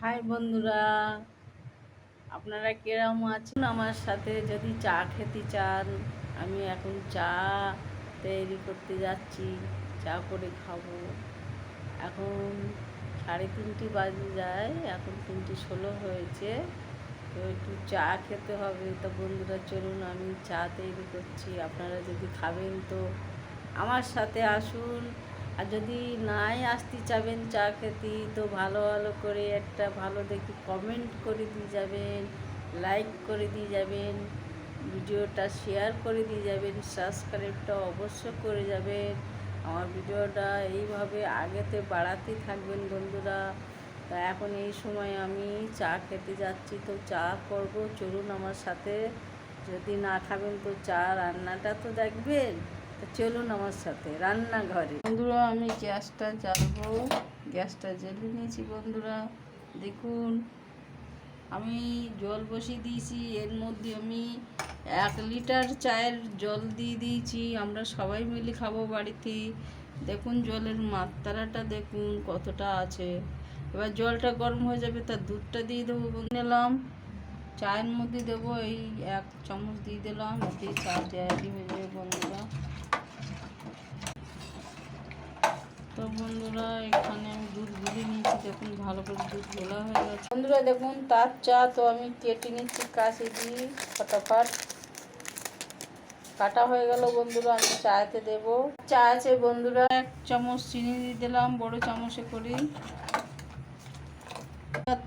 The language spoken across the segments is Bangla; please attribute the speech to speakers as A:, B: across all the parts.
A: হাই বন্ধুরা, আপনারা কিরকম আছেন? আমার সাথে যদি চা খেতে চান, আমি এখন চা তৈরি করতে যাচ্ছি। চা করে খাবো। এখন 3:30 বাজে যায়, এখন 3:16 হয়েছে। তো একটু চা খেতে হবে। তো বন্ধুরা চলুন, আমি চা তৈরি করছি। আপনারা যদি খাবেন তো আমার সাথে আসুন। আর যদি নাই আসতে চাবেন চা খেতে, তো ভালো ভালো করে একটা ভালো দেখি কমেন্ট করে দিয়ে যাবেন, লাইক করে দিয়ে যাবেন, ভিডিওটা শেয়ার করে দিয়ে যাবেন, সাবস্ক্রাইবটা অবশ্য করে যাবেন। আমার ভিডিওটা এইভাবে আগেতে বাড়াতে থাকবেন বন্ধুরা। তা এখন এই সময় আমি চা খেতে যাচ্ছি, তো চা করব, চলুন আমার সাথে। যদি না খাবেন তো চা রান্নাটা তো দেখবেন। তো চলুন আমার সাথে রান্নাঘরে। বন্ধুরা আমি গ্যাসটা জ্বালবো, গ্যাসটা জ্বেলে নিয়েছি বন্ধুরা। দেখুন আমি জল বসিয়ে দিয়েছি, এর মধ্যে আমি 1 লিটার চায়ের জল দিয়ে দিয়েছি। আমরা সবাই মিলে খাবো বাড়িতে। দেখুন জলের মাত্রাটা দেখুন কতটা আছে। এবার জলটা গরম হয়ে যাবে, তার দুধটা দিয়ে দেবো। নিলাম চায়ের মধ্যে দেবো, এই 1 চামচ দিয়ে দিলাম, এতে চা তৈরি হয়ে যাবে বন্ধুরা। তো বন্ধুরা এখানে আমি দুধ গুলি নিয়েছি, দেখুন ভালো করে দুধ গোলা হয়ে গেছে বন্ধুরা। দেখুন তার চা তো আমি কেটে নিচ্ছি কাশি দিয়ে, ফটাফট কাটা হয়ে গেল বন্ধুরা। আমি চাতে দেব। চা আছে বন্ধুরা, 1 চামচ চিনি দিয়ে দিলাম, বড় চামচে করে।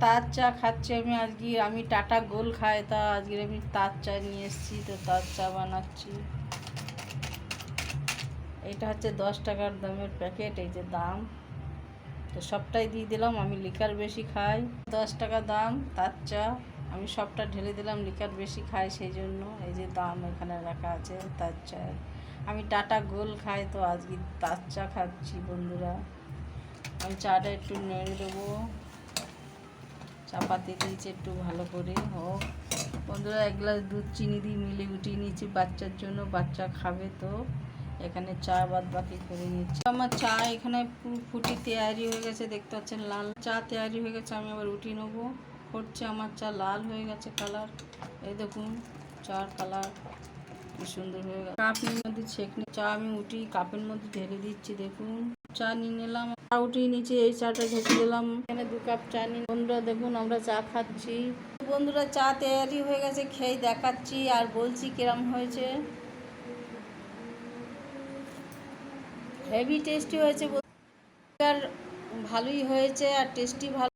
A: তার চা খাচ্ছি আমি আজকে, আমি টাটা গোল খাই, তা আজকে আমি তার চা নিয়ে এসেছি, তো তার চা বানাচ্ছি। এটা হচ্ছে 10 টাকার দামের প্যাকেট, এই যে দাম। তো সবটাই দিয়ে দিলাম, আমি লিকার বেশি খাই। 10 টাকা দাম তার চা, আমি সবটা ঢেলে দিলাম, লিকার বেশি খাই সেই জন্য। এই যে দাম এখানে রাখা আছে তার চা। আমি টাটা গোল খাই, তো আজকে তার চা খাচ্ছি বন্ধুরা। আমি চাটা একটু নেড়ে দেবো, চাপাতি দিয়েছি একটু ভালো করে হোক বন্ধুরা। 1 গ্লাস দুধ চিনি দিয়ে মিলে উঠিয়ে নিয়েছি বাচ্চার জন্য, বাচ্চা খাবে। তো এখানে চা বাদ বাকি করে নিচ্ছি। আমার চা এখানে ফুটি তৈরি হয়ে গেছে, দেখতে পাচ্ছেন লাল চা তৈরি হয়ে গেছে। আমি আবার উঠিয়ে নেবো, ফুটছে আমার চা, লাল হয়ে গেছে কালার। এই দেখুন চার কালার কি সুন্দর হয়ে গেছে। কাপের মধ্যে ছেঁকনি চা আমি উঠিয়ে কাপের মধ্যে ঢেলে দিচ্ছি। দেখুন চা নিয়ে নিলাম, চা উঠিয়ে নিচে, এই চাটা ঢেকে দিলাম। এখানে 2 কাপ চা নিয়ে বন্ধুরা দেখুন আমরা চা খাচ্ছি বন্ধুরা। চা তৈরি হয়ে গেছে, খেয়ে দেখাচ্ছি আর বলছি কিরম হয়েছে। হেভি টেস্টি হয়েছে, ভালোই হয়েছে আর টেস্টি ভালো।